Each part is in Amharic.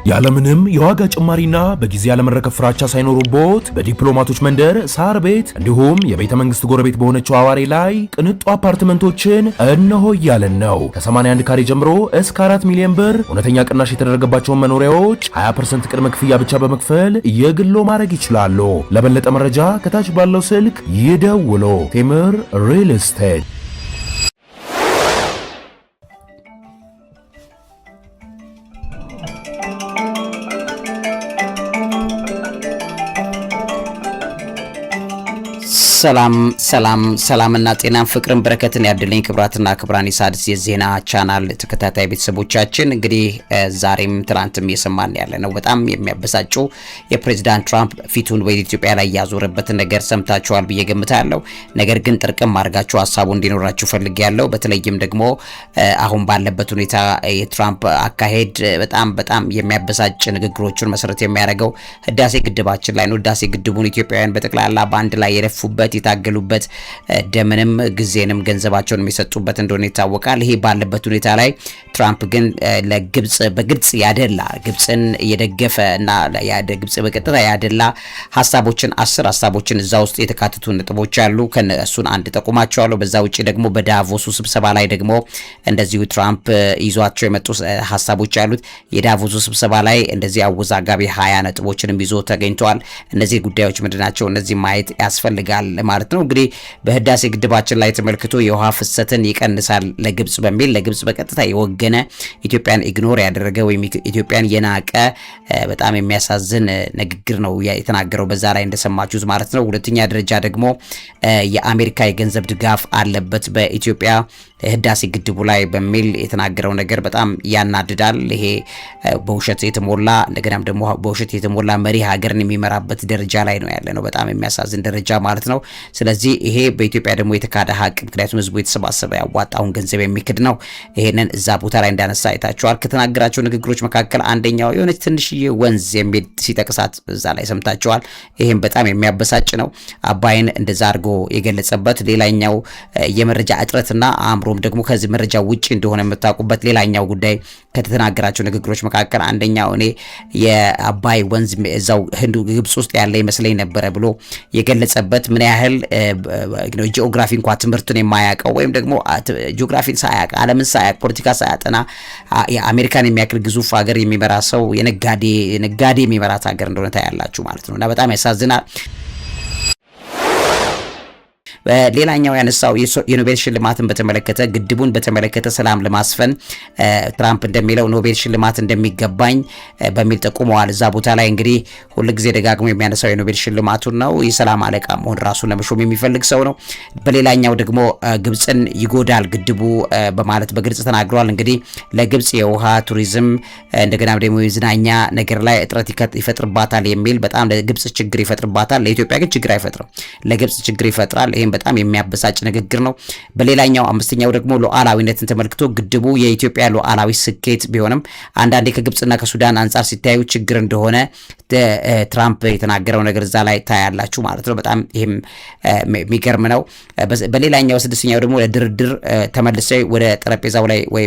ያለምንም የዋጋ ጭማሪና በጊዜ ያለመረከብ ፍራቻ ሳይኖሩቦት በዲፕሎማቶች መንደር ሳር ቤት እንዲሁም የቤተ መንግስት ጎረቤት በሆነችው አዋሬ ላይ ቅንጡ አፓርትመንቶችን እነሆ እያለን ነው። ከ81 ካሬ ጀምሮ እስከ 4 ሚሊዮን ብር እውነተኛ ቅናሽ የተደረገባቸውን መኖሪያዎች 20% ቅድመ ክፍያ ብቻ በመክፈል የግሎ ማድረግ ይችላሉ። ለበለጠ መረጃ ከታች ባለው ስልክ ይደውሉ። ቴምር ሪል ስቴት። ሰላምና ጤናን ፍቅርን በረከትን ያድልኝ። ክብራትና ክብራን የሣድስ የዜና ቻናል ተከታታይ ቤተሰቦቻችን እንግዲህ ዛሬም ትናንትም እየሰማን ያለ ነው በጣም የሚያበሳጩ የፕሬዝዳንት ትራምፕ ፊቱን በኢትዮጵያ ላይ ያዞረበትን ነገር ሰምታችኋል ብዬ ገምታለሁ። ነገር ግን ጥርቅም አድርጋችሁ ሀሳቡ እንዲኖራችሁ ፈልጌያለሁ። በተለይም ደግሞ አሁን ባለበት ሁኔታ የትራምፕ አካሄድ በጣም የሚያበሳጭ ንግግሮችን መሰረት የሚያደርገው ህዳሴ ግድባችን ላይ ነው። ህዳሴ ግድቡን ኢትዮጵያውያን በጠቅላላ በአንድ ላይ የለፉበት የታገሉበት ደምንም ጊዜንም ገንዘባቸውን የሚሰጡበት እንደሆነ ይታወቃል። ይሄ ባለበት ሁኔታ ላይ ትራምፕ ግን ለግብጽ በግልጽ ያደላ ግብጽን እየደገፈ እና ግብጽ በቀጥታ ያደላ ሀሳቦችን 10 ሀሳቦችን እዛ ውስጥ የተካተቱ ነጥቦች አሉ። ከነሱን አንድ ጠቁማቸዋለሁ። በዛ ውጪ ደግሞ በዳቮሱ ስብሰባ ላይ ደግሞ እንደዚሁ ትራምፕ ይዟቸው የመጡ ሀሳቦች አሉት። የዳቮሱ ስብሰባ ላይ እንደዚህ አወዛጋቢ 20 ነጥቦችንም ይዞ ተገኝቷል። እነዚህ ጉዳዮች ምንድናቸው? እነዚህ ማየት ያስፈልጋል ማለት ነው። እንግዲህ በህዳሴ ግድባችን ላይ ተመልክቶ የውሃ ፍሰትን ይቀንሳል ለግብጽ በሚል ለግብጽ በቀጥታ የወገነ ኢትዮጵያን ኢግኖር ያደረገ ወይም ኢትዮጵያን የናቀ በጣም የሚያሳዝን ንግግር ነው የተናገረው በዛ ላይ እንደሰማችሁት ማለት ነው። ሁለተኛ ደረጃ ደግሞ የአሜሪካ የገንዘብ ድጋፍ አለበት በኢትዮጵያ ህዳሴ ግድቡ ላይ በሚል የተናገረው ነገር በጣም ያናድዳል። ይሄ በውሸት የተሞላ እንደገናም ደግሞ በውሸት የተሞላ መሪ ሀገርን የሚመራበት ደረጃ ላይ ነው ያለነው። በጣም የሚያሳዝን ደረጃ ማለት ነው። ስለዚህ ይሄ በኢትዮጵያ ደግሞ የተካደ ሀቅ፣ ምክንያቱም ህዝቡ የተሰባሰበ ያዋጣውን ገንዘብ የሚክድ ነው። ይሄንን እዛ ቦታ ላይ እንዳነሳ አይታችኋል። ከተናገራቸው ንግግሮች መካከል አንደኛው የሆነች ትንሽዬ ወንዝ የሚል ሲጠቅሳት እዛ ላይ ሰምታችኋል። ይሄም በጣም የሚያበሳጭ ነው። አባይን እንደዛ አድርጎ የገለጸበት ሌላኛው የመረጃ እጥረትና አእምሮም ደግሞ ከዚህ መረጃ ውጪ እንደሆነ የምታውቁበት ሌላኛው ጉዳይ ከተናገራቸው ንግግሮች መካከል አንደኛው እኔ የአባይ ወንዝ እዛው ህንዱ ግብጽ ውስጥ ያለ ይመስለኝ ነበረ ብሎ የገለጸበት ምን ያህል ጂኦግራፊ እንኳን ትምህርቱን የማያውቀው ወይም ደግሞ ጂኦግራፊን ሳያውቅ ዓለምን ሳያውቅ ፖለቲካ ሳያጠና የአሜሪካን የሚያክል ግዙፍ ሀገር የሚመራ ሰው የነጋዴ የሚመራት ሀገር እንደሆነ ታያላችሁ ማለት ነው። እና በጣም ያሳዝናል። ሌላኛው ያነሳው የኖቤል ሽልማትን በተመለከተ ግድቡን በተመለከተ ሰላም ለማስፈን ትራምፕ እንደሚለው ኖቤል ሽልማት እንደሚገባኝ በሚል ጠቁመዋል። እዛ ቦታ ላይ እንግዲህ ሁልጊዜ ደጋግሞ የሚያነሳው የኖቤል ሽልማቱን ነው። የሰላም አለቃ መሆን ራሱን ለመሾም የሚፈልግ ሰው ነው። በሌላኛው ደግሞ ግብጽን ይጎዳል ግድቡ በማለት በግልጽ ተናግሯል። እንግዲህ ለግብጽ የውሃ ቱሪዝም እንደገና ደግሞ የዝናኛ ነገር ላይ እጥረት ይፈጥርባታል የሚል በጣም ለግብጽ ችግር ይፈጥርባታል። ለኢትዮጵያ ግን ችግር አይፈጥርም፣ ለግብጽ ችግር ይፈጥራል። በጣም የሚያበሳጭ ንግግር ነው። በሌላኛው አምስተኛው ደግሞ ሉዓላዊነትን ተመልክቶ ግድቡ የኢትዮጵያ ሉዓላዊ ስኬት ቢሆንም አንዳንዴ ከግብጽና ከሱዳን አንጻር ሲታዩ ችግር እንደሆነ ትራምፕ የተናገረው ነገር እዛ ላይ ታያላችሁ ማለት ነው። በጣም ይሄም የሚገርም ነው። በሌላኛው ስድስተኛው ደግሞ ለድርድር ተመልሰው ወደ ጠረጴዛው ላይ ወይ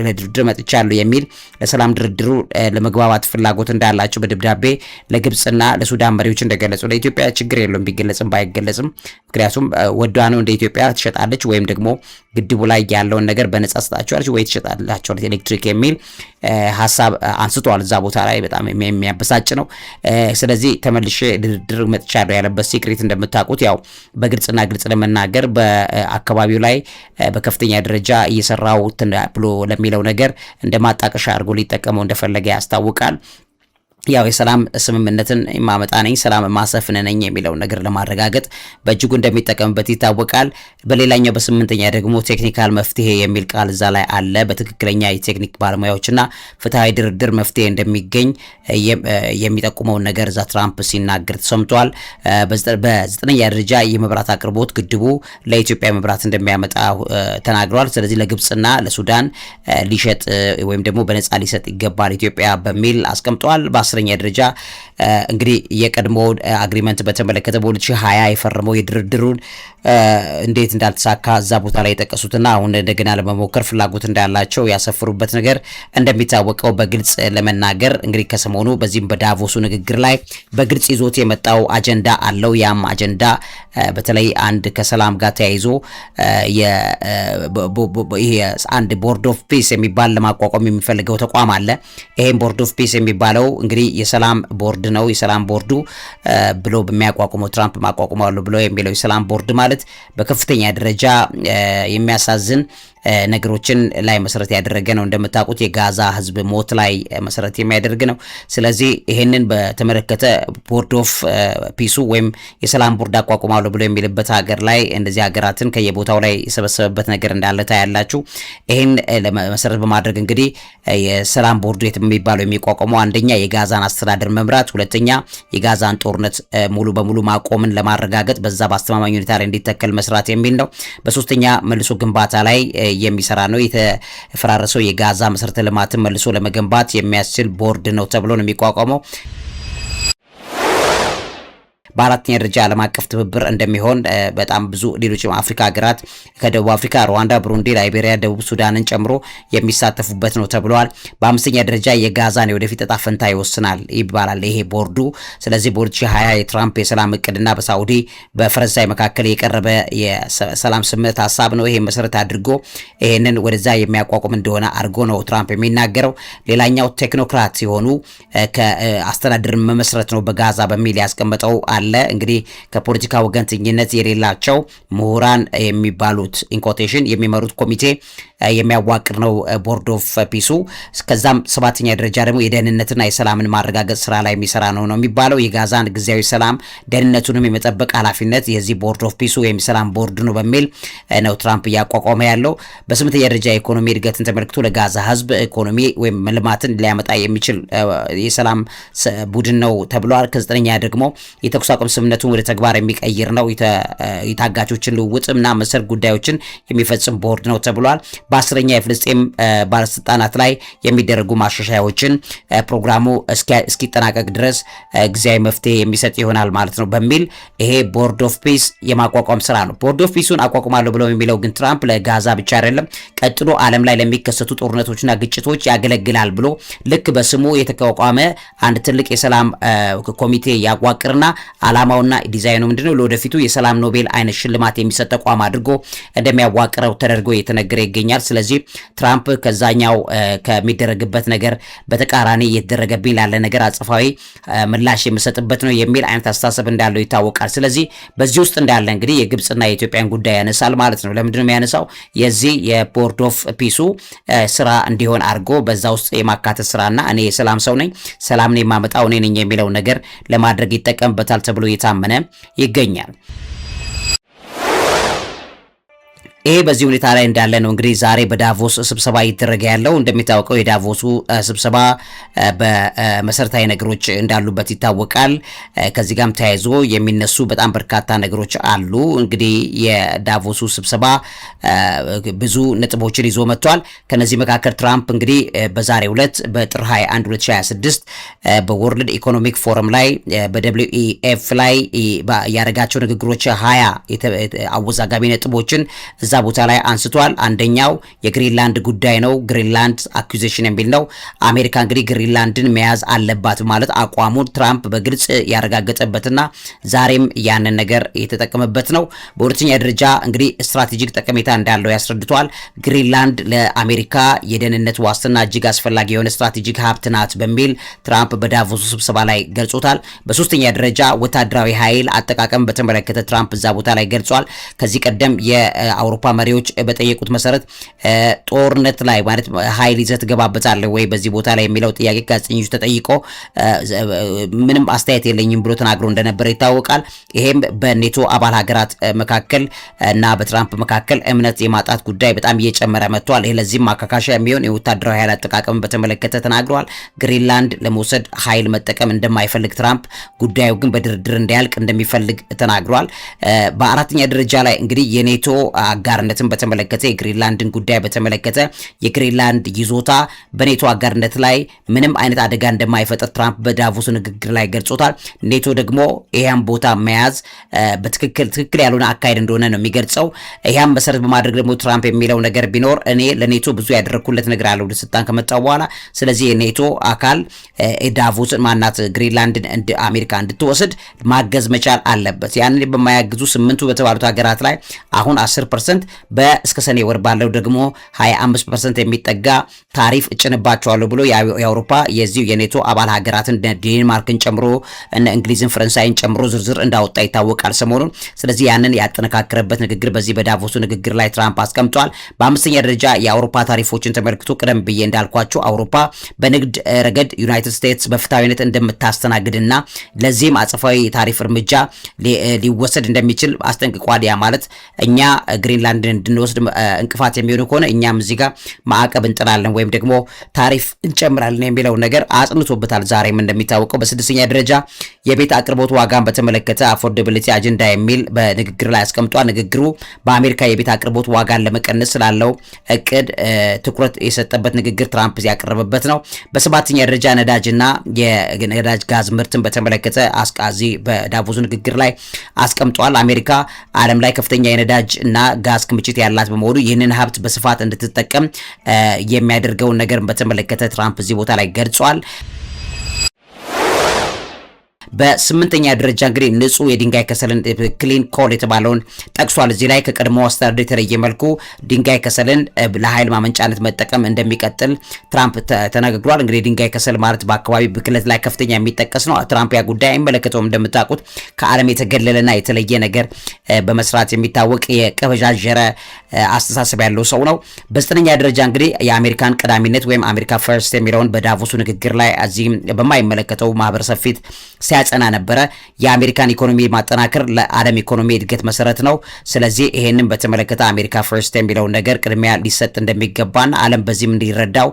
ለድርድር መጥቻለሁ የሚል ለሰላም ድርድሩ ለመግባባት ፍላጎት እንዳላቸው በደብዳቤ ለግብጽና ለሱዳን መሪዎች እንደገለጹ ለኢትዮጵያ ችግር የለውም ቢገለጽም ባይገለጽም ምክንያቱም ወዷ ነው እንደ ኢትዮጵያ ትሸጣለች ወይም ደግሞ ግድቡ ላይ ያለውን ነገር በነጻ ሰጣቸዋለች ወይ ትሸጣላቸዋለች ኤሌክትሪክ የሚል ሐሳብ አንስቷል እዛ ቦታ ላይ በጣም የሚያበሳጭ ነው። ስለዚህ ተመልሼ ድርድር መጥቻለሁ ያለበት ሲክሬት እንደምታውቁት ያው በግልጽና ግልጽ ለመናገር በአካባቢው ላይ በከፍተኛ ደረጃ እየሰራው ብሎ ለሚለው ነገር እንደማጣቀሻ አድርጎ ሊጠቀመው እንደፈለገ ያስታውቃል። ያው የሰላም ስምምነትን ማመጣ ነኝ ሰላም ማሰፍን ነኝ የሚለው ነገር ለማረጋገጥ በእጅጉ እንደሚጠቀምበት ይታወቃል። በሌላኛው በስምንተኛ ደግሞ ቴክኒካል መፍትሄ የሚል ቃል እዛ ላይ አለ። በትክክለኛ የቴክኒክ ባለሙያዎችና ፍትሃዊ ድርድር መፍትሄ እንደሚገኝ የሚጠቁመው ነገር እዛ ትራምፕ ሲናገር ተሰምቷል። በዘጠነኛ ደረጃ የመብራት አቅርቦት ግድቡ ለኢትዮጵያ መብራት እንደሚያመጣ ተናግሯል። ስለዚህ ለግብጽና ለሱዳን ሊሸጥ ወይም ደግሞ በነጻ ሊሰጥ ይገባል ኢትዮጵያ በሚል አስቀምጧል። በ10ኛ ደረጃ እንግዲህ የቀድሞ አግሪመንት በተመለከተ በ2020 የፈረመው የድርድሩን እንዴት እንዳልተሳካ እዛ ቦታ ላይ የጠቀሱትና አሁን እንደገና ለመሞከር ፍላጎት እንዳላቸው ያሰፍሩበት ነገር እንደሚታወቀው በግልጽ ለመናገር እንግዲህ ከሰሞኑ በዚህም በዳቮሱ ንግግር ላይ በግልጽ ይዞት የመጣው አጀንዳ አለው። ያም አጀንዳ በተለይ አንድ ከሰላም ጋር ተያይዞ ይሄ አንድ ቦርድ ኦፍ ፒስ የሚባል ለማቋቋም የሚፈልገው ተቋም አለ። ይሄም ቦርድ ኦፍ ፒስ የሚባለው እንግዲህ የሰላም ቦርድ ነው። የሰላም ቦርዱ ብሎ በሚያቋቁመው ትራምፕ ማቋቋማሉ ብሎ የሚለው የሰላም ቦርድ ማለት በከፍተኛ ደረጃ የሚያሳዝን ነገሮችን ላይ መሰረት ያደረገ ነው። እንደምታውቁት የጋዛ ህዝብ ሞት ላይ መሰረት የሚያደርግ ነው። ስለዚህ ይሄንን በተመለከተ ቦርድ ኦፍ ፒሱ ወይም የሰላም ቦርድ አቋቁማለሁ ብሎ የሚልበት ሀገር ላይ እንደዚህ ሀገራትን ከየቦታው ላይ የሰበሰበበት ነገር እንዳለ ታያላችሁ። ይሄን መሰረት በማድረግ እንግዲህ የሰላም ቦርዱ የሚባለው የሚቋቋመው አንደኛ የጋዛን አስተዳደር መምራት፣ ሁለተኛ የጋዛን ጦርነት ሙሉ በሙሉ ማቆምን ለማረጋገጥ በዛ በአስተማማኝ ሁኔታ ላይ እንዲተከል መስራት የሚል ነው። በሶስተኛ መልሶ ግንባታ ላይ የሚሰራ ነው። የተፈራረሰው የጋዛ መሰረተ ልማትን መልሶ ለመገንባት የሚያስችል ቦርድ ነው ተብሎ ነው የሚቋቋመው። በአራተኛ ደረጃ ዓለም አቀፍ ትብብር እንደሚሆን በጣም ብዙ ሌሎችም አፍሪካ ሀገራት ከደቡብ አፍሪካ፣ ሩዋንዳ፣ ብሩንዲ፣ ላይቤሪያ፣ ደቡብ ሱዳንን ጨምሮ የሚሳተፉበት ነው ተብሏል። በአምስተኛ ደረጃ የጋዛን የወደፊት እጣ ፈንታ ይወስናል ይባላል ይሄ ቦርዱ። ስለዚህ በ2020 የትራምፕ የሰላም እቅድና በሳዑዲ በፈረንሳይ መካከል የቀረበ የሰላም ስምምነት ሀሳብ ነው። ይሄ መሰረት አድርጎ ይሄንን ወደዛ የሚያቋቁም እንደሆነ አድርጎ ነው ትራምፕ የሚናገረው። ሌላኛው ቴክኖክራት ሲሆኑ ከአስተዳደር መመስረት ነው በጋዛ በሚል ያስቀመጠው አለ። እንግዲህ ከፖለቲካ ወገንተኝነት የሌላቸው ምሁራን የሚባሉት ኢንኮቴሽን የሚመሩት ኮሚቴ የሚያዋቅር ነው ቦርድ ኦፍ ፒሱ። ከዛም ሰባተኛ ደረጃ ደግሞ የደህንነትና የሰላምን ማረጋገጥ ስራ ላይ የሚሰራ ነው የሚባለው። የጋዛን ጊዜያዊ ሰላም ደህንነቱንም የመጠበቅ ኃላፊነት የዚህ ቦርድ ኦፍ ፒሱ ወይም ሰላም ቦርድ ነው በሚል ነው ትራምፕ እያቋቋመ ያለው። በስምንተኛ ደረጃ የኢኮኖሚ እድገትን ተመልክቶ ለጋዛ ህዝብ ኢኮኖሚ ወይም ልማትን ሊያመጣ የሚችል የሰላም ቡድን ነው ተብሏል። ከዘጠነኛ ደግሞ የተኩስ አቁም ስምምነቱን ወደ ተግባር የሚቀይር ነው። የታጋቾችን ልውውጥና መሰል ጉዳዮችን የሚፈጽም ቦርድ ነው ተብሏል። በአስረኛ የፍልስጤም ባለስልጣናት ላይ የሚደረጉ ማሻሻያዎችን ፕሮግራሙ እስኪጠናቀቅ ድረስ ጊዜያዊ መፍትሄ የሚሰጥ ይሆናል ማለት ነው በሚል ይሄ ቦርድ ኦፍ ፒስ የማቋቋም ስራ ነው። ቦርድ ኦፍ ፒሱን አቋቁማለሁ ብለው የሚለው ግን ትራምፕ ለጋዛ ብቻ አይደለም፣ ቀጥሎ ዓለም ላይ ለሚከሰቱ ጦርነቶችና ግጭቶች ያገለግላል ብሎ ልክ በስሙ የተቋቋመ አንድ ትልቅ የሰላም ኮሚቴ ያቋቅርና ዓላማውና ዲዛይኑ ምንድነው ለወደፊቱ የሰላም ኖቤል አይነት ሽልማት የሚሰጥ ተቋም አድርጎ እንደሚያዋቅረው ተደርጎ እየተነገረ ይገኛል። ስለዚህ ትራምፕ ከዛኛው ከሚደረግበት ነገር በተቃራኒ እየተደረገብኝ ላለ ነገር አጽፋዊ ምላሽ የሚሰጥበት ነው የሚል አይነት አስተሳሰብ እንዳለው ይታወቃል። ስለዚህ በዚህ ውስጥ እንዳለ እንግዲህ የግብጽና የኢትዮጵያን ጉዳይ ያነሳል ማለት ነው። ለምንድነው የሚያነሳው? የዚህ የቦርድ ኦፍ ፒሱ ስራ እንዲሆን አድርጎ በዛ ውስጥ የማካተት ስራና እኔ የሰላም ሰው ነኝ፣ ሰላምን የማመጣው እኔ ነኝ የሚለው ነገር ለማድረግ ይጠቀምበታል ተብሎ እየታመነ ይገኛል። ይሄ በዚህ ሁኔታ ላይ እንዳለ ነው እንግዲህ ዛሬ በዳቮስ ስብሰባ እየተደረገ ያለው። እንደሚታወቀው የዳቮሱ ስብሰባ በመሰረታዊ ነገሮች እንዳሉበት ይታወቃል። ከዚህ ጋርም ተያይዞ የሚነሱ በጣም በርካታ ነገሮች አሉ። እንግዲህ የዳቮሱ ስብሰባ ብዙ ነጥቦችን ይዞ መጥቷል። ከነዚህ መካከል ትራምፕ እንግዲህ በዛሬው ዕለት በጥር 21 2026 በወርልድ ኢኮኖሚክ ፎረም ላይ በWEF ላይ ያደረጋቸው ንግግሮች 20 አወዛጋቢ ነጥቦችን እዛ ቦታ ላይ አንስቷል። አንደኛው የግሪንላንድ ጉዳይ ነው። ግሪንላንድ አኩዚሽን የሚል ነው። አሜሪካ እንግዲህ ግሪንላንድን መያዝ አለባት ማለት አቋሙን ትራምፕ በግልጽ ያረጋገጠበትና ዛሬም ያንን ነገር የተጠቀመበት ነው። በሁለተኛ ደረጃ እንግዲህ ስትራቴጂክ ጠቀሜታ እንዳለው ያስረድቷል። ግሪንላንድ ለአሜሪካ የደህንነት ዋስትና እጅግ አስፈላጊ የሆነ ስትራቴጂክ ሀብት ናት በሚል ትራምፕ በዳቮሱ ስብሰባ ላይ ገልጾታል። በሶስተኛ ደረጃ ወታደራዊ ኃይል አጠቃቀም በተመለከተ ትራምፕ እዛ ቦታ ላይ ገልጿል። ከዚህ ቀደም የአውሮፓ መሪዎች በጠየቁት መሰረት ጦርነት ላይ ማለት ኃይል ይዘህ ትገባበታለህ ወይ በዚህ ቦታ ላይ የሚለው ጥያቄ ጋዜጠኞች ተጠይቆ ምንም አስተያየት የለኝም ብሎ ተናግሮ እንደነበረ ይታወቃል። ይሄም በኔቶ አባል ሀገራት መካከል እና በትራምፕ መካከል እምነት የማጣት ጉዳይ በጣም እየጨመረ መጥቷል። ይሄ ለዚህም ማካካሻ የሚሆን የወታደራዊ ኃይል አጠቃቀም በተመለከተ ተናግረዋል። ግሪንላንድ ለመውሰድ ኃይል መጠቀም እንደማይፈልግ ትራምፕ ጉዳዩ ግን በድርድር እንዲያልቅ እንደሚፈልግ ተናግሯል። በአራተኛ ደረጃ ላይ እንግዲህ የኔቶ አጋር አጋርነትን በተመለከተ የግሪንላንድን ጉዳይ በተመለከተ የግሪንላንድ ይዞታ በኔቶ አጋርነት ላይ ምንም አይነት አደጋ እንደማይፈጥር ትራምፕ በዳቮስ ንግግር ላይ ገልጾታል። ኔቶ ደግሞ ይሄን ቦታ መያዝ በትክክል ያልሆነ አካሄድ እንደሆነ ነው የሚገልጸው። ይሄን መሰረት በማድረግ ደግሞ ትራምፕ የሚለው ነገር ቢኖር እኔ ለኔቶ ብዙ ያደረኩለት ነገር አለ ወደ ስልጣን ከመጣው በኋላ፣ ስለዚህ የኔቶ አካል ዳቮስን ማናት ግሪንላንድን አሜሪካ እንድትወስድ ማገዝ መቻል አለበት። ያንን በማያግዙ 8ቱ በተባሉት ሀገራት ላይ አሁን 10% በእስከ ሰኔ ወር ባለው ደግሞ 25% የሚጠጋ ታሪፍ እጭንባቸዋለሁ ብሎ የአውሮፓ የዚሁ የኔቶ አባል ሀገራትን ዴንማርክን ጨምሮ እነ እንግሊዝን ፈረንሳይን ጨምሮ ዝርዝር እንዳወጣ ይታወቃል ሰሞኑን። ስለዚህ ያንን ያጠነካከረበት ንግግር በዚህ በዳቮሱ ንግግር ላይ ትራምፕ አስቀምጧል። በአምስተኛ ደረጃ የአውሮፓ ታሪፎችን ተመልክቶ ቀደም ብዬ እንዳልኳቸው አውሮፓ በንግድ ረገድ ዩናይትድ ስቴትስ በፍትሃዊነት እንደምታስተናግድና ለዚህም አጸፋዊ ታሪፍ እርምጃ ሊወሰድ እንደሚችል አስጠንቅቋል። ያ ማለት እኛ ግሪንላንድን እንድንወስድ እንቅፋት የሚሆኑ ከሆነ እኛም እዚህ ጋር ማዕቀብ እንጥላለን ወይም ደግሞ ታሪፍ እንጨምራለን የሚለው ነገር አጽንቶበታል። ዛሬም እንደሚታወቀው በስድስተኛ ደረጃ የቤት አቅርቦት ዋጋን በተመለከተ አፎርዳቢሊቲ አጀንዳ የሚል በንግግር ላይ አስቀምጧል። ንግግሩ በአሜሪካ የቤት አቅርቦት ዋጋን ለመቀነስ ስላለው እቅድ ትኩረት የሰጠበት ንግግር ትራምፕ ያቀረበበት ነው። በሰባተኛ ደረጃ ነዳጅና የነዳጅ ጋዝ ምርትን በተመለከተ አስቃዚ በዳቮሱ ንግግር ላይ አስቀምጧል። አሜሪካ ዓለም ላይ ከፍተኛ የነዳጅ እና ጋዝ ክምችት ያላት በመሆኑ ይህንን ሀብት በስፋት እንድትጠቀም የሚያደርገውን ነገር በተመለከተ ትራምፕ እዚህ ቦታ ላይ ገልጿል። በስምንተኛ ደረጃ እንግዲህ ንጹህ የድንጋይ ከሰልን ክሊን ኮል የተባለውን ጠቅሷል። እዚህ ላይ ከቀድሞ አስተዳደር የተለየ መልኩ ድንጋይ ከሰልን ለኃይል ማመንጫነት መጠቀም እንደሚቀጥል ትራምፕ ተናግሯል። እንግዲህ ድንጋይ ከሰል ማለት በአካባቢ ብክለት ላይ ከፍተኛ የሚጠቀስ ነው። ትራምፕ ያ ጉዳይ አይመለከተውም። እንደምታውቁት ከዓለም የተገለለና የተለየ ነገር በመስራት የሚታወቅ የቀበዣጀረ አስተሳሰብ ያለው ሰው ነው። በዘጠነኛ ደረጃ እንግዲህ የአሜሪካን ቀዳሚነት ወይም አሜሪካ ፈርስት የሚለውን በዳቮሱ ንግግር ላይ እዚህ በማይመለከተው ማህበረሰብ ፊት ሲያጸና ነበረ። የአሜሪካን ኢኮኖሚ ማጠናከር ለዓለም ኢኮኖሚ እድገት መሰረት ነው። ስለዚህ ይሄንን በተመለከተ አሜሪካ ፈርስት የሚለው ነገር ቅድሚያ ሊሰጥ እንደሚገባና ዓለም በዚህም እንዲረዳው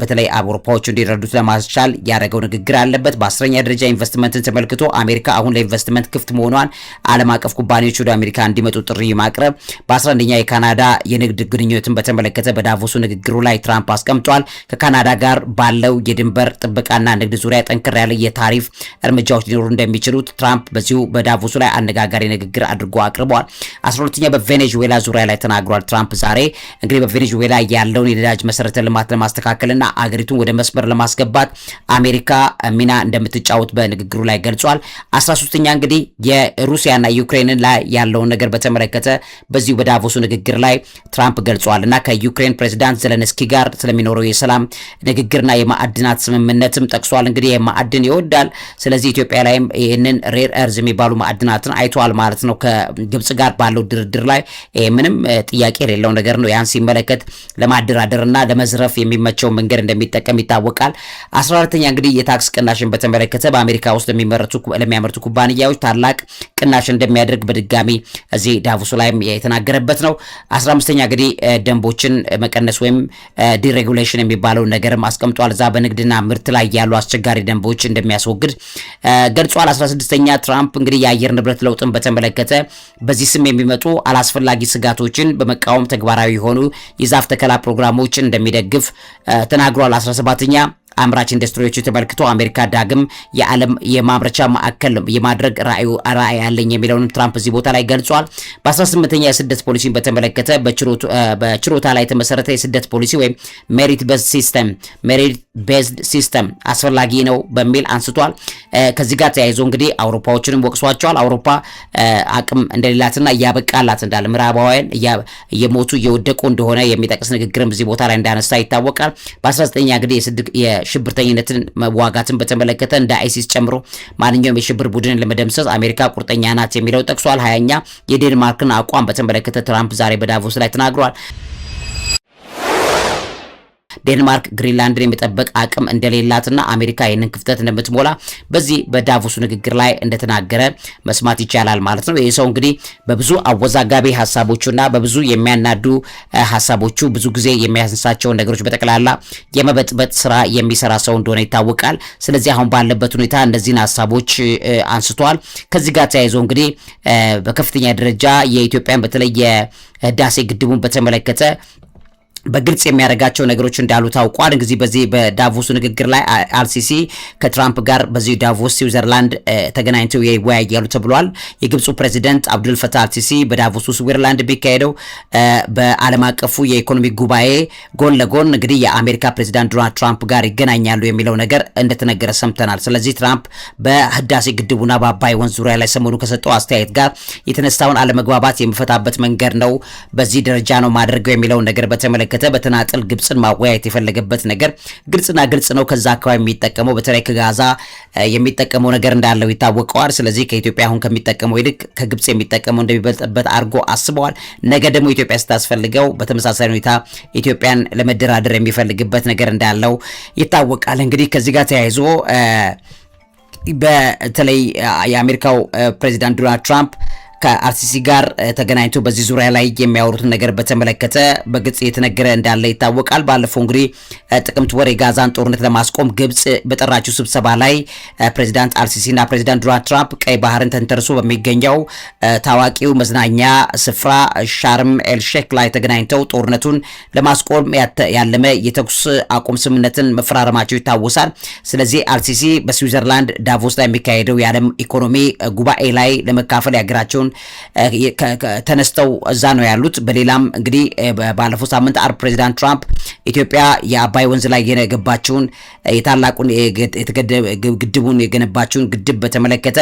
በተለይ አውሮፓዎቹ እንዲረዱት ለማስቻል ያደረገው ንግግር አለበት። በ10ኛ ደረጃ ኢንቨስትመንትን ተመልክቶ አሜሪካ አሁን ለኢንቨስትመንት ክፍት መሆኗን ዓለም አቀፍ ኩባንያዎች ወደ አሜሪካ እንዲመጡ ጥሪ ማቅረብ። በ11ኛ የካናዳ የንግድ ግንኙነትን በተመለከተ በዳቮሱ ንግግሩ ላይ ትራምፕ አስቀምጧል። ከካናዳ ጋር ባለው የድንበር ጥበቃና ንግድ ዙሪያ ጠንከር ያለ የታሪፍ እርምጃዎች ሊኖሩ እንደሚችሉት ትራምፕ በዚሁ በዳቮሱ ላይ አነጋጋሪ ንግግር አድርጎ አቅርበዋል። 12ኛ በቬኔዙዌላ ዙሪያ ላይ ተናግሯል። ትራምፕ ዛሬ እንግዲህ በቬኔዙዌላ ያለውን የነዳጅ መሰረተ ልማት ለማስተካከልና አገሪቱን ወደ መስመር ለማስገባት አሜሪካ ሚና እንደምትጫወት በንግግሩ ላይ ገልጿል። 13ኛ እንግዲህ የሩሲያና ዩክሬን ላይ ያለውን ነገር በተመለከተ በዚሁ በዳቮሱ ንግግር ላይ ትራምፕ ገልጿል እና ከዩክሬን ፕሬዝዳንት ዘለንስኪ ጋር ስለሚኖረው የሰላም ንግግርና የማዕድናት ስምምነትም ጠቅሷል። እንግዲህ የማዕድን ይወዳል። ስለዚህ ኢትዮጵያ ላይም ይህንን ሬር እርዝ የሚባሉ ማዕድናትን አይቷል ማለት ነው። ከግብጽ ጋር ባለው ድርድር ላይ ምንም ጥያቄ የሌለው ነገር ነው። ያን ሲመለከት ለማደራደርና ለመዝረፍ የሚመቸው መንገድ እንደሚጠቀም ይታወቃል። 14ኛ እንግዲህ የታክስ ቅናሽን በተመለከተ በአሜሪካ ውስጥ ለሚያመርቱ ኩባንያዎች ታላቅ ቅናሽ እንደሚያደርግ በድጋሚ እዚህ ዳቮሱ ላይ የተናገረበት ነው። 15ኛ እንግዲህ ደንቦችን መቀነስ ወይም ዲሬጉሌሽን የሚባለው ነገርም አስቀምጧል። እዛ በንግድና ምርት ላይ ያሉ አስቸጋሪ ደንቦች እንደሚያስወግድ ገልጿል። 16ኛ ትራምፕ እንግዲህ የአየር ንብረት ለውጥን በተመለከተ በዚህ ስም የሚመጡ አላስፈላጊ ስጋቶችን በመቃወም ተግባራዊ የሆኑ የዛፍ ተከላ ፕሮግራሞችን እንደሚደግፍ ተናግሯል። 17ኛ አምራች ኢንዱስትሪዎች ተመልክቶ አሜሪካ ዳግም የዓለም የማምረቻ ማዕከል የማድረግ ራዕይ ያለኝ የሚለውን ትራምፕ እዚህ ቦታ ላይ ገልጿል። በ18ኛ የስደት ፖሊሲን በተመለከተ በችሮታ ላይ የተመሰረተ የስደት ፖሊሲ ወይም ሜሪት ቤዝድ ሲስተም አስፈላጊ ነው በሚል አንስቷል። ከዚህ ጋር ተያይዞ እንግዲህ አውሮፓዎችንም ወቅሷቸዋል። አውሮፓ አቅም እንደሌላትና እያበቃላት እንዳለ ምዕራባውያን እየሞቱ እየወደቁ እንደሆነ የሚጠቅስ ንግግርም እዚህ ቦታ ላይ እንዳነሳ ይታወቃል። በ19ኛ እንግዲህ ሽብርተኝነትን መዋጋትን በተመለከተ እንደ አይሲስ ጨምሮ ማንኛውም የሽብር ቡድንን ለመደምሰስ አሜሪካ ቁርጠኛ ናት የሚለው ጠቅሷል። 20ኛ የዴንማርክን አቋም በተመለከተ ትራምፕ ዛሬ በዳቮስ ላይ ተናግሯል። ዴንማርክ ግሪንላንድን የመጠበቅ አቅም እንደሌላትና አሜሪካ ይህንን ክፍተት እንደምትሞላ በዚህ በዳቮሱ ንግግር ላይ እንደተናገረ መስማት ይቻላል ማለት ነው። ይህ ሰው እንግዲህ በብዙ አወዛጋቢ ሐሳቦቹና በብዙ የሚያናዱ ሐሳቦቹ ብዙ ጊዜ የሚያነሳቸው ነገሮች በጠቅላላ የመበጥበጥ ስራ የሚሰራ ሰው እንደሆነ ይታወቃል። ስለዚህ አሁን ባለበት ሁኔታ እነዚህን ሐሳቦች አንስቷል። ከዚህ ጋር ተያይዞ እንግዲህ በከፍተኛ ደረጃ የኢትዮጵያን በተለይ የህዳሴ ግድቡን በተመለከተ በግልጽ የሚያደርጋቸው ነገሮች እንዳሉ ታውቋል። እንግዲህ በዚህ በዳቮስ ንግግር ላይ አልሲሲ ከትራምፕ ጋር በዚህ ዳቮስ ስዊዘርላንድ ተገናኝተው ይወያያሉ ተብሏል። የግብፁ ፕሬዚደንት አብዱል ፈታህ አልሲሲ በዳቮስ ስዊዘርላንድ ቢካሄደው በዓለም አቀፉ የኢኮኖሚ ጉባኤ ጎን ለጎን እንግዲህ የአሜሪካ ፕሬዚዳንት ዶናልድ ትራምፕ ጋር ይገናኛሉ የሚለው ነገር እንደተነገረ ሰምተናል። ስለዚህ ትራምፕ በህዳሴ ግድቡና በአባይ ወንዝ ዙሪያ ላይ ሰሞኑ ከሰጠው አስተያየት ጋር የተነሳውን አለመግባባት የሚፈታበት መንገድ ነው፣ በዚህ ደረጃ ነው ማድረገው የሚለው ነገር በተመለከተ በተናጠል ግብጽን ማወያየት የፈለገበት ነገር ግልጽና ግልጽ ነው። ከዛ አካባቢ የሚጠቀመው በተለይ ከጋዛ የሚጠቀመው ነገር እንዳለው ይታወቀዋል። ስለዚህ ከኢትዮጵያ አሁን ከሚጠቀመው ይልቅ ከግብጽ የሚጠቀመው እንደሚበልጥበት አድርጎ አስበዋል። ነገ ደግሞ ኢትዮጵያ ስታስፈልገው በተመሳሳይ ሁኔታ ኢትዮጵያን ለመደራደር የሚፈልግበት ነገር እንዳለው ይታወቃል። እንግዲህ ከዚህ ጋር ተያይዞ በተለይ የአሜሪካው ፕሬዚዳንት ዶናልድ ትራምፕ ከአርሲሲ ጋር ተገናኝቶ በዚህ ዙሪያ ላይ የሚያወሩትን ነገር በተመለከተ በግልጽ የተነገረ እንዳለ ይታወቃል። ባለፈው እንግዲህ ጥቅምት ወር የጋዛን ጦርነት ለማስቆም ግብጽ በጠራችው ስብሰባ ላይ ፕሬዚዳንት አርሲሲና ፕሬዚዳንት ዶናልድ ትራምፕ ቀይ ባህርን ተንተርሶ በሚገኘው ታዋቂው መዝናኛ ስፍራ ሻርም ኤል ሼክ ላይ ተገናኝተው ጦርነቱን ለማስቆም ያለመ የተኩስ አቁም ስምምነትን መፈራረማቸው ይታወሳል። ስለዚህ አርሲሲ በስዊዘርላንድ ዳቮስ ላይ የሚካሄደው የዓለም ኢኮኖሚ ጉባኤ ላይ ለመካፈል ያገራቸውን ተነስተው እዛ ነው ያሉት። በሌላም እንግዲህ ባለፈው ሳምንት አርብ ፕሬዚዳንት ትራምፕ ኢትዮጵያ የአባይ ወንዝ ላይ የገነባቸውን የታላቁን ግድቡን የገነባቸውን ግድብ በተመለከተ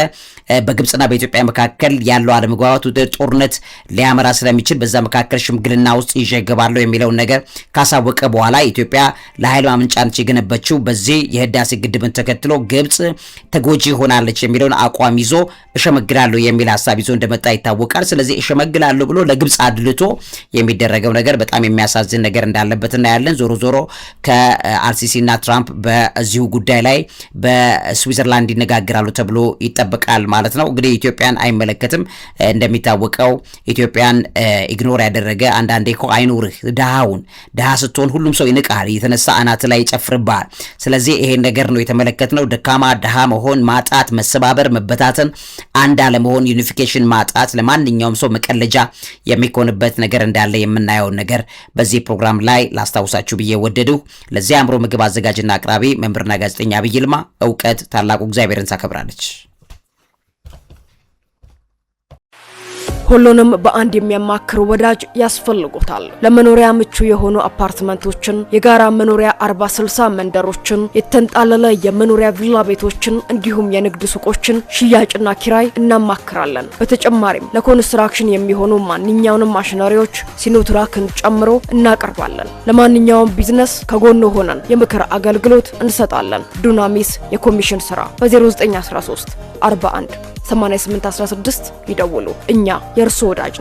በግብጽና በኢትዮጵያ መካከል ያለው አለመግባባት ወደ ጦርነት ሊያመራ ስለሚችል በዛ መካከል ሽምግልና ውስጥ ይገባሉ የሚለውን ነገር ካሳወቀ በኋላ ኢትዮጵያ ለኃይል ማመንጫነት የገነበችው በዚህ የህዳሴ ግድብን ተከትሎ ግብጽ ተጎጂ ሆናለች የሚለውን አቋም ይዞ እሸመግላለሁ የሚል ሐሳብ ይዞ እንደመጣ ይታወቃል። ስለዚህ እሸመግላለሁ ብሎ ለግብጽ አድልቶ የሚደረገው ነገር በጣም የሚያሳዝን ነገር እንዳለበት እናያለን። ዞሮ ዞሮ ከአርሲሲና ትራምፕ በዚሁ ጉዳይ ላይ በስዊዘርላንድ ይነጋገራሉ ተብሎ ይጠበቃል ማለት ነው። እንግዲህ ኢትዮጵያን አይመለከትም። እንደሚታወቀው ኢትዮጵያን ኢግኖር ያደረገ አንዳንዴ እኮ አይኖርህ ድሃ ስትሆን ሁሉም ሰው ይንቃል፣ የተነሳ አናት ላይ ይጨፍርብሃል። ስለዚህ ይሄን ነገር ነው የተመለከትነው። ደካማ ድሃ መሆን፣ ማጣት፣ መሰባበር፣ መበታተን፣ አንድ አለመሆን፣ ዩኒፊኬሽን ማጣት ለማንኛውም ሰው መቀለጃ የሚኮንበት ነገር እንዳለ የምናየውን ነገር በዚህ ፕሮግራም ላይ ላስታውሳችሁ ብዬ ወደድሁ። ለዚህ አእምሮ ምግብ አዘጋጅና አቅራቢ መምህርና ጋዜጠኛ ዐቢይ ይልማ። እውቀት ታላቁ እግዚአብሔርን ታከብራለች። ሁሉንም በአንድ የሚያማክር ወዳጅ ያስፈልጉታል። ለመኖሪያ ምቹ የሆኑ አፓርትመንቶችን፣ የጋራ መኖሪያ 40/60 መንደሮችን፣ የተንጣለለ የመኖሪያ ቪላ ቤቶችን እንዲሁም የንግድ ሱቆችን ሽያጭና ኪራይ እናማክራለን። በተጨማሪም ለኮንስትራክሽን የሚሆኑ ማንኛውንም ማሽነሪዎች ሲኖትራክን ጨምሮ እናቀርባለን። ለማንኛውም ቢዝነስ ከጎን ሆነን የምክር አገልግሎት እንሰጣለን። ዱናሚስ የኮሚሽን ስራ በ0913 41 8816 ይደውሉ። እኛ የእርሱ ወዳጅ